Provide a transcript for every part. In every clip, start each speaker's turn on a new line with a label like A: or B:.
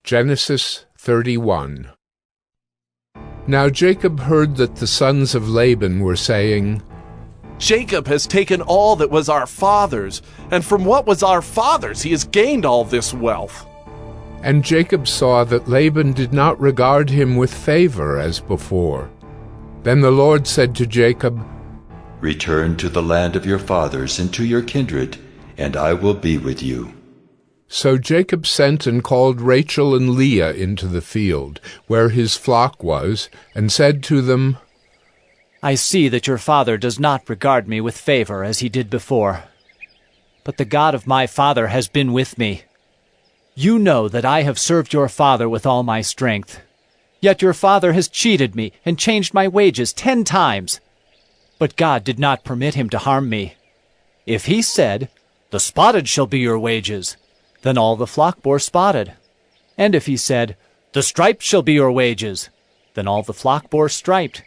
A: Genesis 31. Now Jacob heard that the sons of Laban were saying,
B: Jacob has taken all that was our father's, and from what was our father's he has gained all this wealth.
A: And Jacob saw that Laban did not regard him with favor as before. Then the Lord said to Jacob,
C: Return to the land of your fathers and to your kindred, and I will be with you.
A: So Jacob sent and called Rachel and Leah into the field, where his flock was, and said to them,
D: I see that your father does not regard me with favor as he did before. But the God of my father has been with me. You know that I have served your father with all my strength. Yet your father has cheated me and changed my wages 10 times. But God did not permit him to harm me. If he said, The spotted shall be your wages, then all the flock bore spotted. And if he said, The striped shall be your wages, then all the flock bore striped.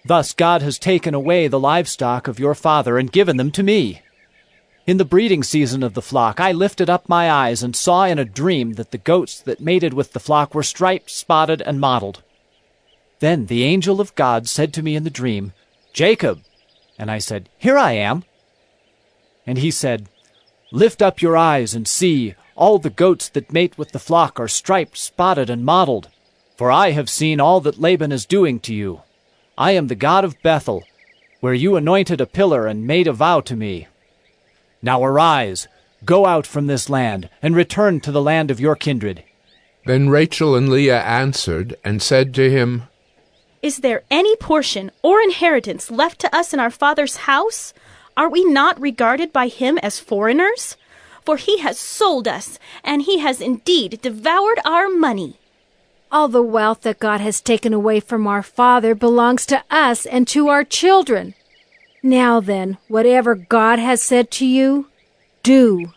D: Thus God has taken away the livestock of your father and given them to me. In the breeding season of the flock I lifted up my eyes and saw in a dream that the goats that mated with the flock were striped, spotted, and mottled. Then the angel of God said to me in the dream, Jacob. And I said, Here I am. And he said, Lift up your eyes and see, all the goats that mate with the flock are striped, spotted, and mottled. For I have seen all that Laban is doing to you. I am the God of Bethel, where you anointed a pillar and made a vow to me. Now arise, go out from this land, and return to the land of your kindred.
A: Then Rachel and Leah answered and said to him,
E: Is there any portion or inheritance left to us in our father's house? Are we not regarded by him as foreigners? For he has sold us, and he has indeed devoured our money.
F: All the wealth that God has taken away from our father belongs to us and to our children. Now then, whatever God has said to you, do.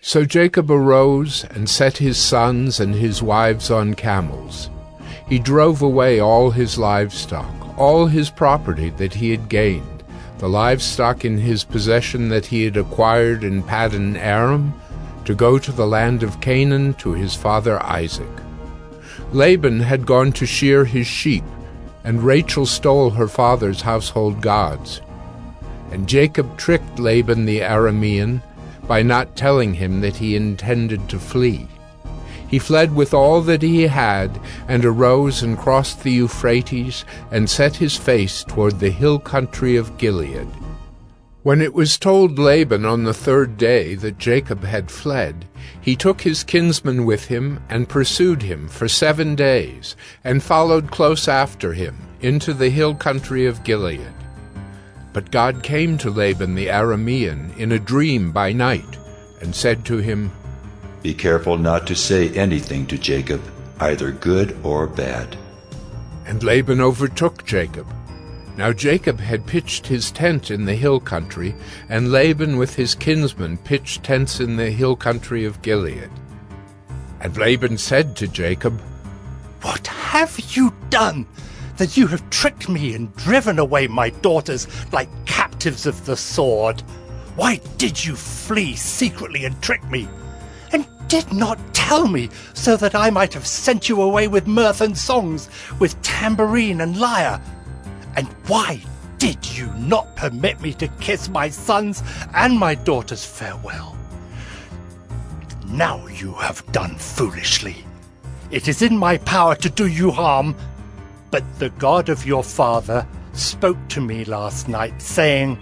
A: So Jacob arose and set his sons and his wives on camels. He drove away all his livestock, all his property that he had gained, the livestock in his possession that he had acquired in Paddan Aram, to go to the land of Canaan to his father Isaac. Laban had gone to shear his sheep, and Rachel stole her father's household gods. And Jacob tricked Laban the Aramean by not telling him that he intended to flee. He fled with all that he had, and arose and crossed the Euphrates, and set his face toward the hill country of Gilead. When it was told Laban on the 3rd day that Jacob had fled, he took his kinsman with him and pursued him for 7 days, and followed close after him into the hill country of Gilead. But God came to Laban the Aramean in a dream by night, and said to him,
C: Be careful not to say anything to Jacob, either good or bad.
A: And Laban overtook Jacob. Now Jacob had pitched his tent in the hill country, and Laban with his kinsmen pitched tents in the hill country of Gilead. And Laban said to Jacob,
G: What have you done, that you have tricked me and driven away my daughters like captives of the sword? Why did you flee secretly and trick me, and did not tell me, so that I might have sent you away with mirth and songs, with tambourine and lyre? And why did you not permit me to kiss my sons and my daughters farewell? Now you have done foolishly. It is in my power to do you harm, but the God of your father spoke to me last night, saying,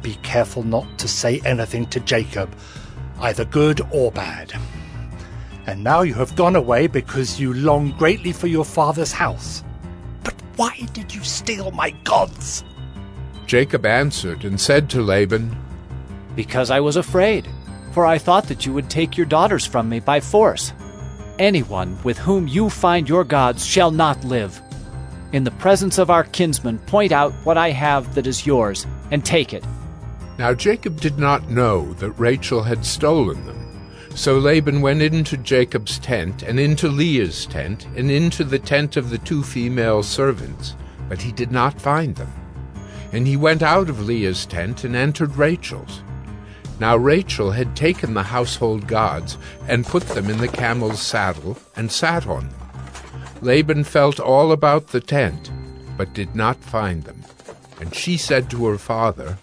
G: Be careful not to say anything to Jacob, either good or bad. And now you have gone away because you long greatly for your father's house. But why did you steal my gods?
A: Jacob answered and said to Laban,
D: Because I was afraid, for I thought that you would take your daughters from me by force. Anyone with whom you find your gods shall not live. In the presence of our kinsmen, point out what I have that is yours, and take it.
A: Now Jacob did not know that Rachel had stolen them. So Laban went into Jacob's tent, and into Leah's tent, and into the tent of the 2 female servants, but he did not find them. And he went out of Leah's tent and entered Rachel's. Now Rachel had taken the household gods and put them in the camel's saddle and sat on them. Laban felt all about the tent, but did not find them. And she said to her father,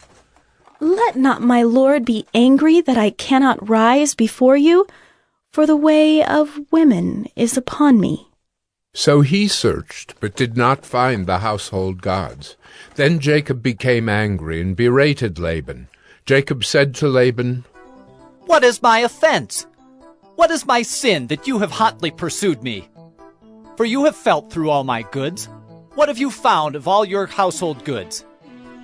E: "Let not my lord be angry that I cannot rise before you, for the way of women is upon me."
A: So he searched, but did not find the household gods. Then Jacob became angry and berated Laban. Jacob said to Laban,
D: What is my offense? What is my sin that you have hotly pursued me? For you have felt through all my goods. What have you found of all your household goods?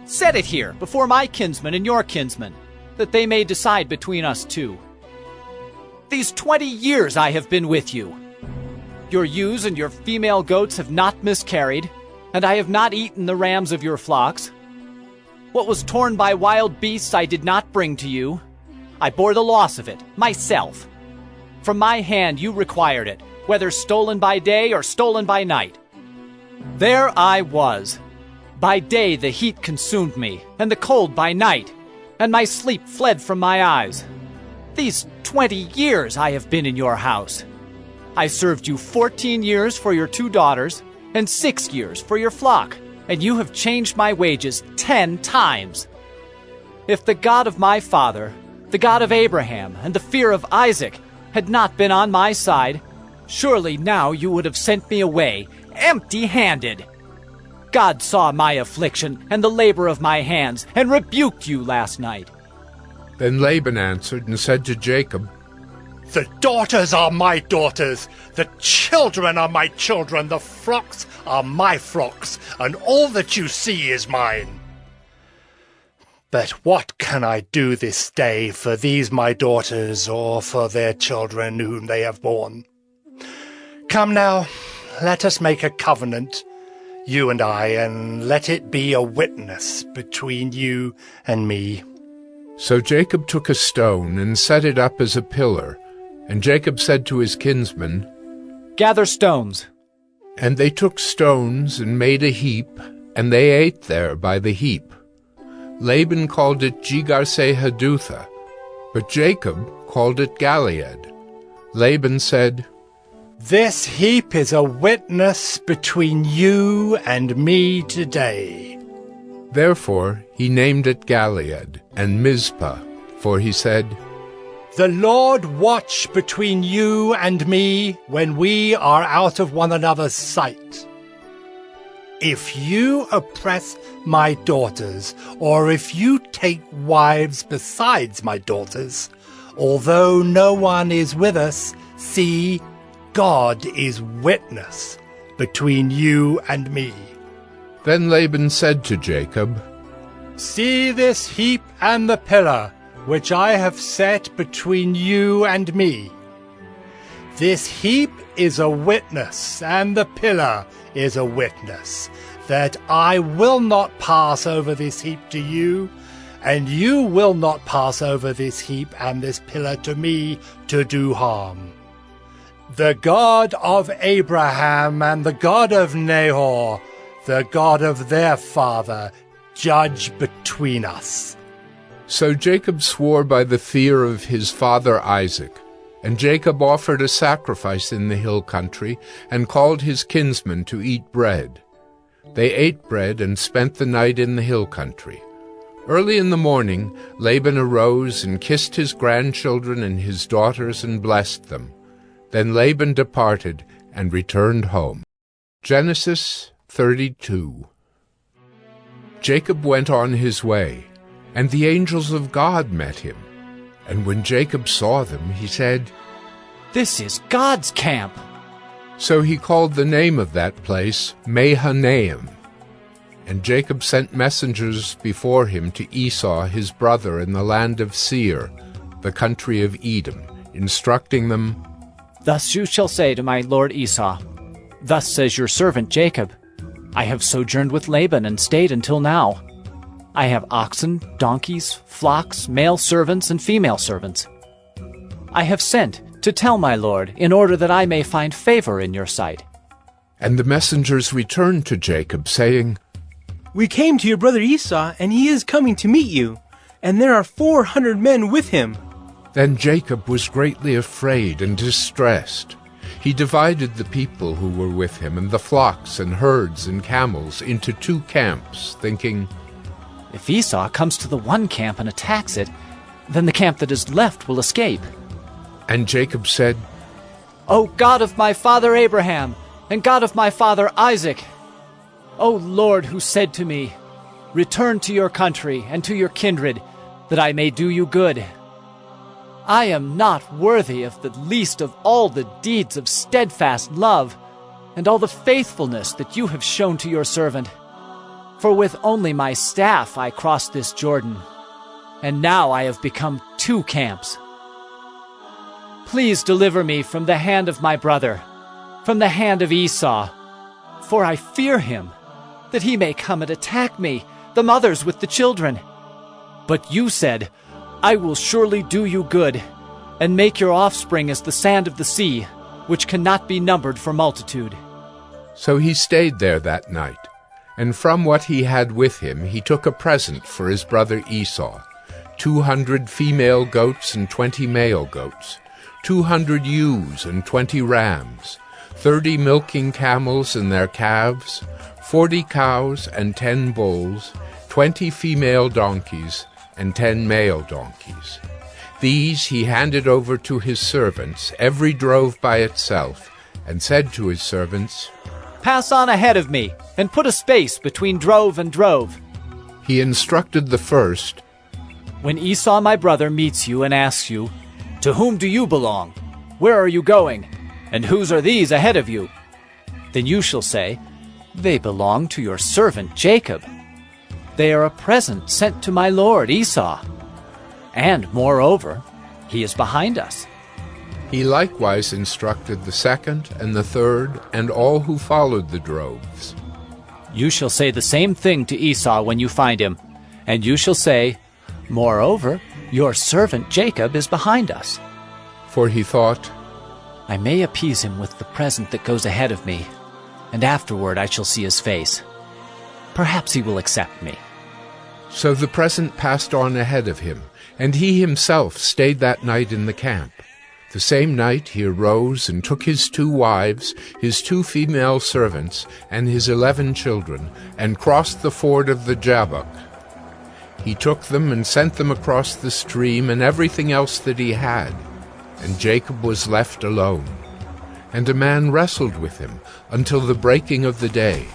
D: Set it here before my kinsmen and your kinsmen, that they may decide between us two. These 20 years I have been with you. Your ewes and your female goats have not miscarried, and I have not eaten the rams of your flocks. What was torn by wild beasts I did not bring to you. I bore the loss of it, myself. From my hand you required it, whether stolen by day or stolen by night. There I was. By day the heat consumed me, and the cold by night, and my sleep fled from my eyes. These 20 years I have been in your house. I served you 14 years for your 2 daughters, and 6 years for your flock, and you have changed my wages 10 times. If the God of my father, the God of Abraham, and the fear of Isaac had not been on my side, surely now you would have sent me away, empty-handed. God saw my affliction and the labor of my hands, and rebuked you last night.
A: Then Laban answered and said to Jacob,
G: The daughters are my daughters, the children are my children, the flocks are my flocks, and all that you see is mine. But what can I do this day for these my daughters, or for their children whom they have borne? Come now, let us make a covenant, you and I, and let it be a witness between you and me.
A: So Jacob took a stone and set it up as a pillar, and Jacob said to his kinsmen,
D: Gather stones.
A: And they took stones and made a heap, and they ate there by the heap. Laban called it Jegar-sahadutha, but Jacob called it Galeed. Laban said,
G: This heap is a witness between you and me today.
A: Therefore he named it Galeed and Mizpah, for he said,
G: The Lord watch between you and me when we are out of one another's sight. If you oppress my daughters, or if you take wives besides my daughters, although no one is with us, see, God is witness between you and me.
A: Then Laban said to Jacob,
G: See this heap and the pillar, which I have set between you and me. This heap is a witness, and the pillar is a witness, that I will not pass over this heap to you, and you will not pass over this heap and this pillar to me to do harm. The God of Abraham and the God of Nahor, the God of their father, judge between us.
A: So Jacob swore by the fear of his father Isaac, and Jacob offered a sacrifice in the hill country, and called his kinsmen to eat bread. They ate bread and spent the night in the hill country. Early in the morning Laban arose and kissed his grandchildren and his daughters and blessed them. Then Laban departed and returned home. Genesis 32. Jacob went on his way, and the angels of God met him. And when Jacob saw them, he said,
D: This is God's camp.
A: So he called the name of that place Mahanaim. And Jacob sent messengers before him to Esau his brother in the land of Seir, the country of Edom, instructing them,
D: Thus you shall say to my lord Esau, Thus says your servant Jacob, I have sojourned with Laban and stayed until now. I have oxen, donkeys, flocks, male servants, and female servants. I have sent to tell my lord, in order that I may find favor in your sight.
A: And the messengers returned to Jacob, saying,
H: We came to your brother Esau, and he is coming to meet you. and there are 400 men with him."
A: Then Jacob was greatly afraid and distressed. He divided the people who were with him and the flocks and herds and camels into 2 camps, thinking,
D: If Esau comes to the one camp and attacks it, then the camp that is left will escape.
A: And Jacob said,
D: O God of my father Abraham, and God of my father Isaac, O Lord, who said to me, Return to your country and to your kindred, that I may do you good. I am not worthy of the least of all the deeds of steadfast love, and all the faithfulness that you have shown to your servant. For with only my staff I crossed this Jordan, and now I have become 2 camps. Please deliver me from the hand of my brother, from the hand of Esau, for I fear him, that he may come and attack me, the mothers with the children. But you said, I will surely do you good, and make your offspring as the sand of the sea, which cannot be numbered for multitude.
A: So he stayed there that night, and from what he had with him he took a present for his brother Esau, 200 female goats and 20 male goats, 200 ewes and 20 rams, 30 milking camels and their calves, 40 cows and 10 bulls, 20 female donkeys and 10 male donkeys. These he handed over to his servants, every drove by itself, and said to his servants,
D: Pass on ahead of me, and put a space between drove and drove.
A: He instructed the first,
D: When Esau my brother meets you and asks you, To whom do you belong? Where are you going? And whose are these ahead of you? Then you shall say, They belong to your servant Jacob. They are a present sent to my lord Esau. And, moreover, he is behind us.
A: He likewise instructed the second and the third and all who followed the droves.
D: You shall say the same thing to Esau when you find him, and you shall say, Moreover, your servant Jacob is behind us.
A: For he thought,
D: I may appease him with the present that goes ahead of me, and afterward I shall see his face. Perhaps he will accept me.
A: So the present passed on ahead of him, and he himself stayed that night in the camp. The same night he arose and took his 2 wives, his 2 female servants, and his 11 children, and crossed the ford of the Jabbok. He took them and sent them across the stream and everything else that he had, and Jacob was left alone. And a man wrestled with him until the breaking of the day.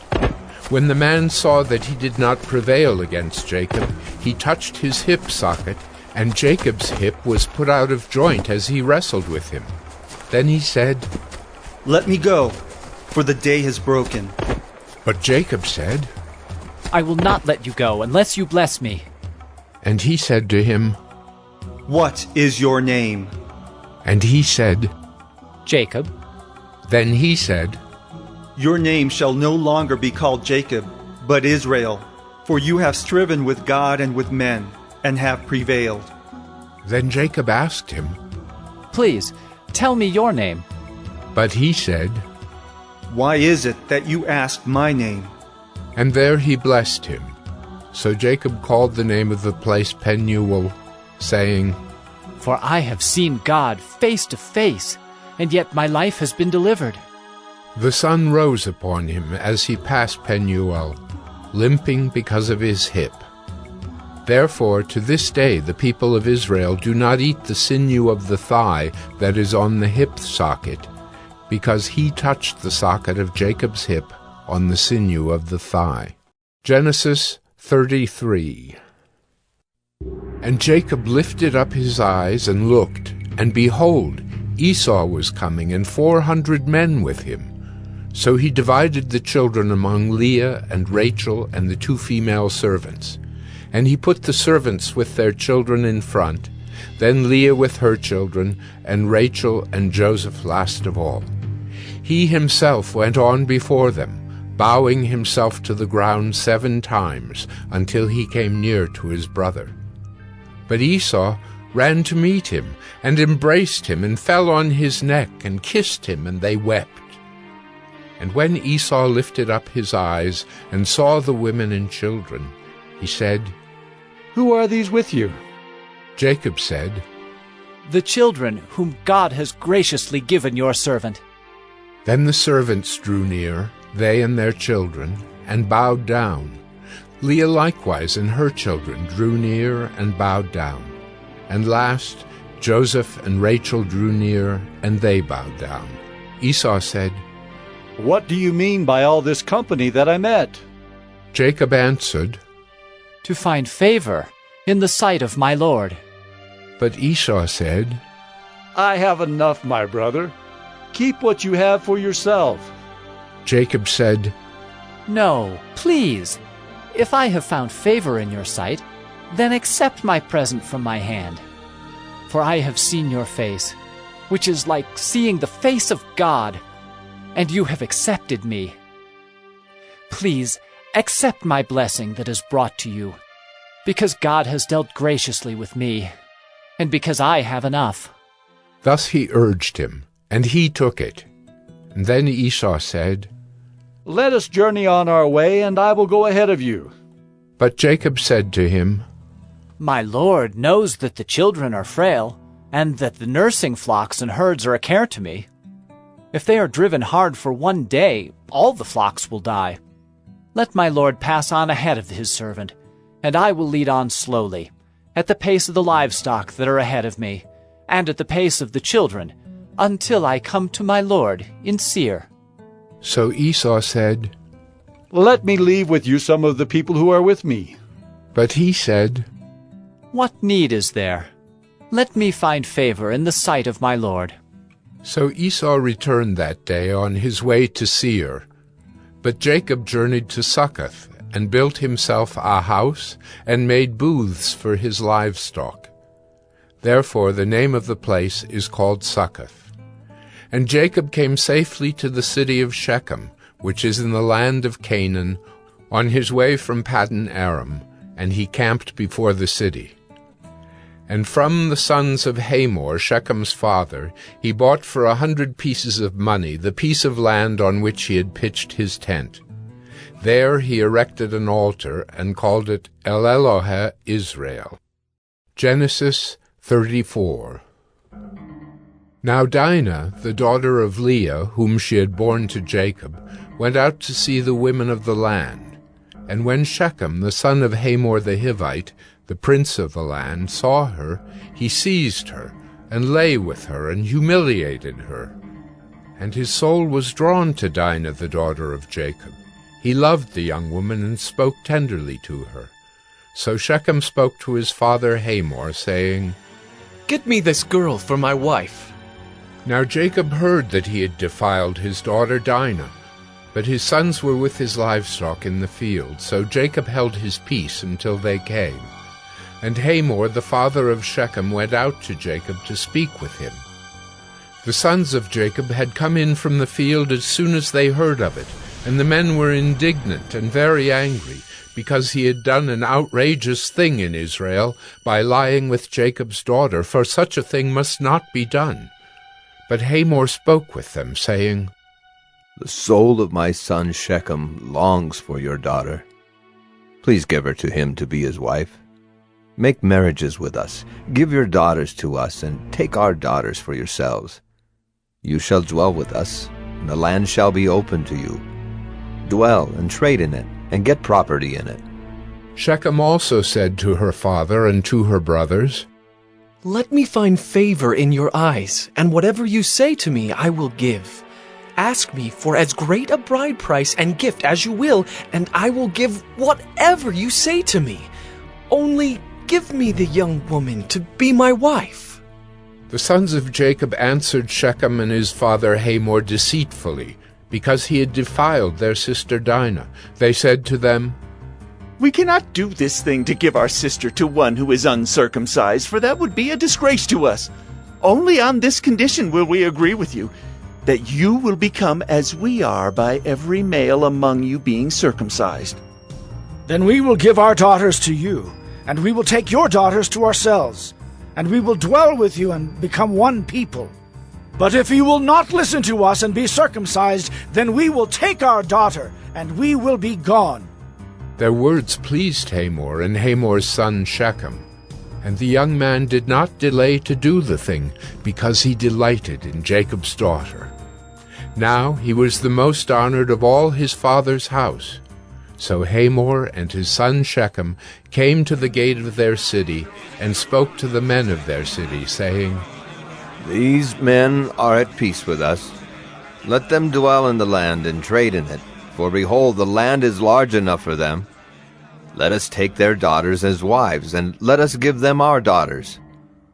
A: When the man saw that he did not prevail against Jacob, he touched his hip socket, and Jacob's hip was put out of joint as he wrestled with him. Then he said,
I: Let me go, for the day has broken.
A: But Jacob said,
D: I will not let you go unless you bless me.
A: And he said to him,
I: What is your name?
A: And he said,
D: Jacob.
A: Then he said,
I: Your name shall no longer be called Jacob, but Israel, for you have striven with God and with men, and have prevailed.
A: Then Jacob asked him,
D: Please, tell me your name.
A: But he said,
I: Why is it that you ask my name?
A: And there he blessed him. So Jacob called the name of the place Penuel, saying,
D: For I have seen God face to face, and yet my life has been delivered.
A: The sun rose upon him as he passed Penuel, limping because of his hip. Therefore to this day the people of Israel do not eat the sinew of the thigh that is on the hip socket, because he touched the socket of Jacob's hip on the sinew of the thigh. Genesis 33. And Jacob lifted up his eyes and looked, and behold, Esau was coming, and 400 men with him. So he divided the children among Leah and Rachel and the 2 female servants. And he put the servants with their children in front, then Leah with her children, and Rachel and Joseph last of all. He himself went on before them, bowing himself to the ground 7 times, until he came near to his brother. But Esau ran to meet him, and embraced him, and fell on his neck, and kissed him, and they wept. And when Esau lifted up his eyes, and saw the women and children, he said,
J: Who are these with you?
A: Jacob said,
D: The children whom God has graciously given your servant.
A: Then the servants drew near, they and their children, and bowed down. Leah likewise and her children drew near and bowed down. And last, Joseph and Rachel drew near, and they bowed down. Esau said,
J: What do you mean by all this company that I met?
A: Jacob answered,
D: To find favor in the sight of my lord.
A: But Esau said,
J: I have enough, my brother. Keep what you have for yourself.
A: Jacob said,
D: No, please. If I have found favor in your sight, then accept my present from my hand. For I have seen your face, which is like seeing the face of God, and you have accepted me. Please, accept my blessing that is brought to you, because God has dealt graciously with me, and because I have enough.
A: Thus he urged him, and he took it. And then Esau said,
J: Let us journey on our way, and I will go ahead of you.
A: But Jacob said to him,
D: My lord knows that the children are frail, and that the nursing flocks and herds are a care to me. If they are driven hard for one day, all the flocks will die. Let my lord pass on ahead of his servant, and I will lead on slowly, at the pace of the livestock that are ahead of me, and at the pace of the children, until I come to my lord in Seir.
A: So Esau said,
J: Let me leave with you some of the people who are with me.
A: But he said,
D: What need is there? Let me find favor in the sight of my lord.
A: So Esau returned that day on his way to Seir. But Jacob journeyed to Succoth, and built himself a house, and made booths for his livestock. Therefore the name of the place is called Succoth. And Jacob came safely to the city of Shechem, which is in the land of Canaan, on his way from Paddan Aram, and he camped before the city. And from the sons of Hamor, Shechem's father, he bought for 100 pieces of money the piece of land on which he had pitched his tent. There he erected an altar, and called it El Elohe Israel. Genesis 34. Now Dinah, the daughter of Leah, whom she had borne to Jacob, went out to see the women of the land. And when Shechem, the son of Hamor the Hivite, the prince of the land, saw her, he seized her, and lay with her, and humiliated her. And his soul was drawn to Dinah, the daughter of Jacob. He loved the young woman, and spoke tenderly to her. So Shechem spoke to his father Hamor, saying,
K: Get me this girl for my wife.
A: Now Jacob heard that he had defiled his daughter Dinah, but his sons were with his livestock in the field, so Jacob held his peace until they came. And Hamor, the father of Shechem, went out to Jacob to speak with him. The sons of Jacob had come in from the field as soon as they heard of it, and the men were indignant and very angry, because he had done an outrageous thing in Israel by lying with Jacob's daughter, for such a thing must not be done. But Hamor spoke with them, saying,
L: The soul of my son Shechem longs for your daughter. Please give her to him to be his wife. Make marriages with us, give your daughters to us, and take our daughters for yourselves. You shall dwell with us, and the land shall be open to you. Dwell and trade in it, and get property in it.
A: Shechem also said to her father and to her brothers,
K: Let me find favor in your eyes, and whatever you say to me I will give. Ask me for as great a bride price and gift as you will, and I will give whatever you say to me. Only give me the young woman to be my wife.
A: The sons of Jacob answered Shechem and his father Hamor deceitfully, because he had defiled their sister Dinah. They said to them,
M: We cannot do this thing to give our sister to one who is uncircumcised, for that would be a disgrace to us. Only on this condition will we agree with you, that you will become as we are by every male among you being circumcised.
N: Then we will give our daughters to you, and we will take your daughters to ourselves, and we will dwell with you and become one people. But if you will not listen to us and be circumcised, then we will take our daughter, and we will be gone.
A: Their words pleased Hamor and Hamor's son Shechem, and the young man did not delay to do the thing, because he delighted in Jacob's daughter. Now he was the most honored of all his father's house. So Hamor and his son Shechem came to the gate of their city, and spoke to the men of their city, saying,
L: These men are at peace with us. Let them dwell in the land and trade in it, for behold, the land is large enough for them. Let us take their daughters as wives, and let us give them our daughters.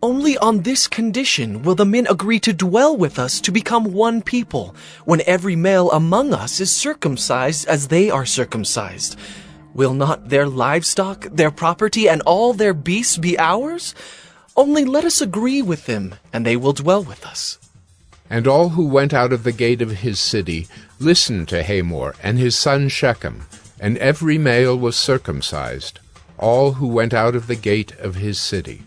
K: Only on this condition will the men agree to dwell with us to become one people, when every male among us is circumcised as they are circumcised. Will not their livestock, their property, and all their beasts be ours? Only let us agree with them, and they will dwell with us.
A: And all who went out of the gate of his city listened to Hamor and his son Shechem, and every male was circumcised, all who went out of the gate of his city.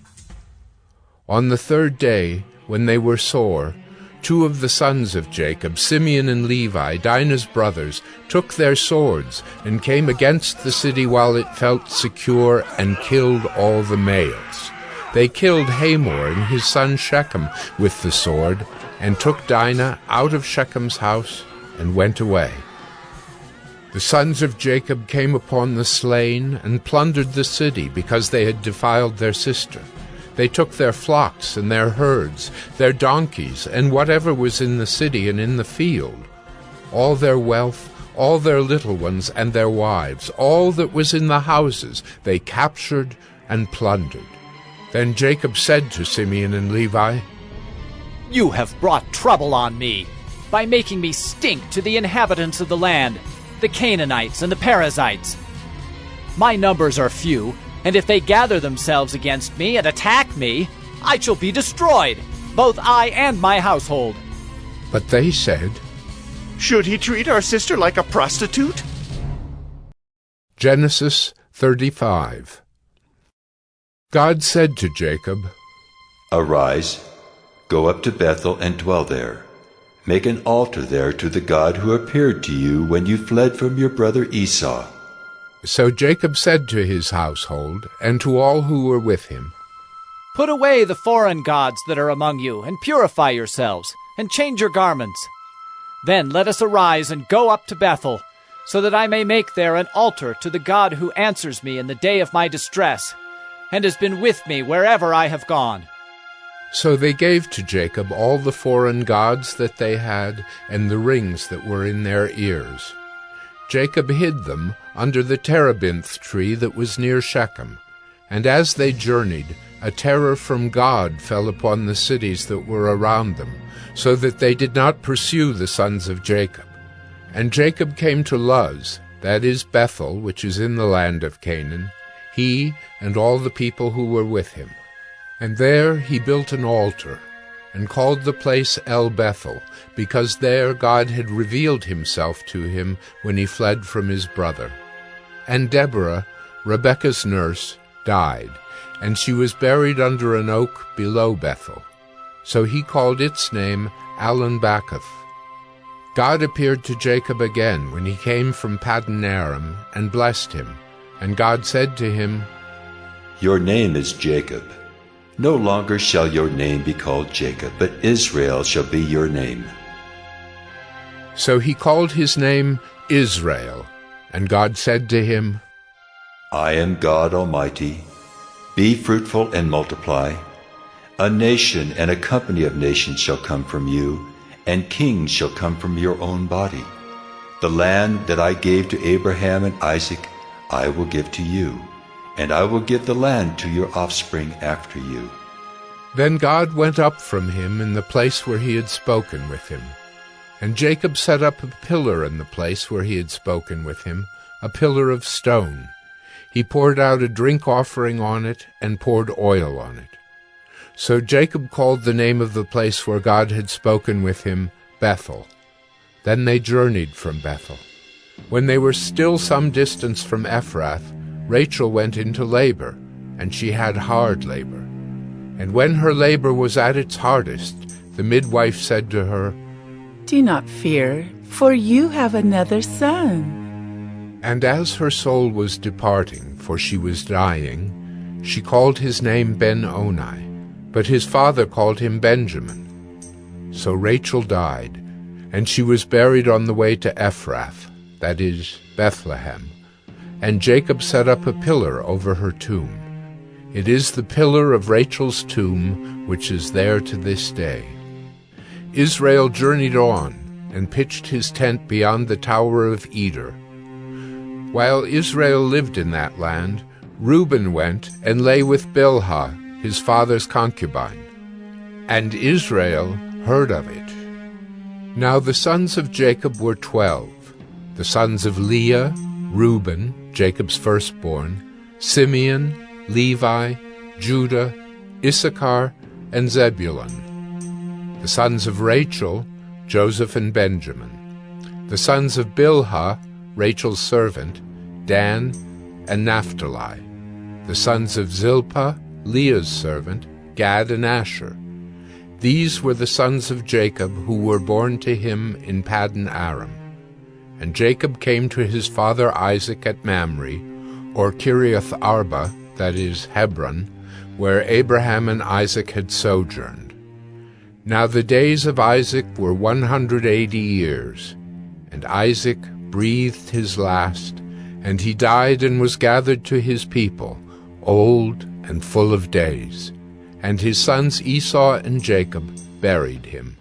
A: On the third day, when they were sore, 2 of the sons of Jacob, Simeon and Levi, Dinah's brothers, took their swords and came against the city while it felt secure, and killed all the males. They killed Hamor and his son Shechem with the sword, and took Dinah out of Shechem's house, and went away. The sons of Jacob came upon the slain, and plundered the city, because they had defiled their sister. They took their flocks and their herds, their donkeys, and whatever was in the city and in the field, all their wealth, all their little ones and their wives, all that was in the houses, they captured and plundered. Then Jacob said to Simeon and Levi,
D: You have brought trouble on me by making me stink to the inhabitants of the land, the Canaanites and the Perizzites. My numbers are few, and if they gather themselves against me and attack me, I shall be destroyed, both I and my household.
A: But they said,
M: Should he treat our sister like a prostitute?
A: Genesis 35. God said to Jacob,
C: Arise, go up to Bethel and dwell there. Make an altar there to the God who appeared to you when you fled from your brother Esau.
A: So Jacob said to his household, and to all who were with him,
D: Put away the foreign gods that are among you, and purify yourselves, and change your garments. Then let us arise and go up to Bethel, so that I may make there an altar to the God who answers me in the day of my distress, and has been with me wherever I have gone.
A: So they gave to Jacob all the foreign gods that they had, and the rings that were in their ears. Jacob hid them under the terebinth tree that was near Shechem. And as they journeyed, a terror from God fell upon the cities that were around them, so that they did not pursue the sons of Jacob. And Jacob came to Luz, that is Bethel, which is in the land of Canaan, he and all the people who were with him. And there he built an altar, and called the place El Bethel, because there God had revealed himself to him when he fled from his brother. And Deborah, Rebekah's nurse, died, and she was buried under an oak below Bethel. So he called its name Allon-Bacuth. God appeared to Jacob again when he came from Paddan Aram, and blessed him. And God said to him,
C: Your name is Jacob. No longer shall your name be called Jacob, but Israel shall be your name.
A: So he called his name Israel. And God said to him,
C: I am God Almighty. Be fruitful and multiply. A nation and a company of nations shall come from you, and kings shall come from your own body. The land that I gave to Abraham and Isaac I will give to you, and I will give the land to your offspring after you.
A: Then God went up from him in the place where he had spoken with him. And Jacob set up a pillar in the place where he had spoken with him, a pillar of stone. He poured out a drink offering on it, and poured oil on it. So Jacob called the name of the place where God had spoken with him Bethel. Then they journeyed from Bethel. When they were still some distance from Ephrath, Rachel went into labor, and she had hard labor. And when her labor was at its hardest, the midwife said to her,
O: Do not fear, for you have another son.
A: And as her soul was departing, for she was dying, she called his name Ben-Oni, but his father called him Benjamin. So Rachel died, and she was buried on the way to Ephrath, that is, Bethlehem. And Jacob set up a pillar over her tomb. It is the pillar of Rachel's tomb, which is there to this day. Israel journeyed on, and pitched his tent beyond the Tower of Eder. While Israel lived in that land, Reuben went and lay with Bilhah, his father's concubine. And Israel heard of it. Now the sons of Jacob were 12, the sons of Leah, Reuben, Jacob's firstborn, Simeon, Levi, Judah, Issachar, and Zebulun. The sons of Rachel, Joseph and Benjamin. The sons of Bilhah, Rachel's servant, Dan and Naphtali. The sons of Zilpah, Leah's servant, Gad and Asher. These were the sons of Jacob who were born to him in Paddan Aram. And Jacob came to his father Isaac at Mamre, or Kiriath Arba, that is, Hebron, where Abraham and Isaac had sojourned. Now the days of Isaac were 180 years, and Isaac breathed his last, and he died and was gathered to his people, old and full of days. And his sons Esau and Jacob buried him.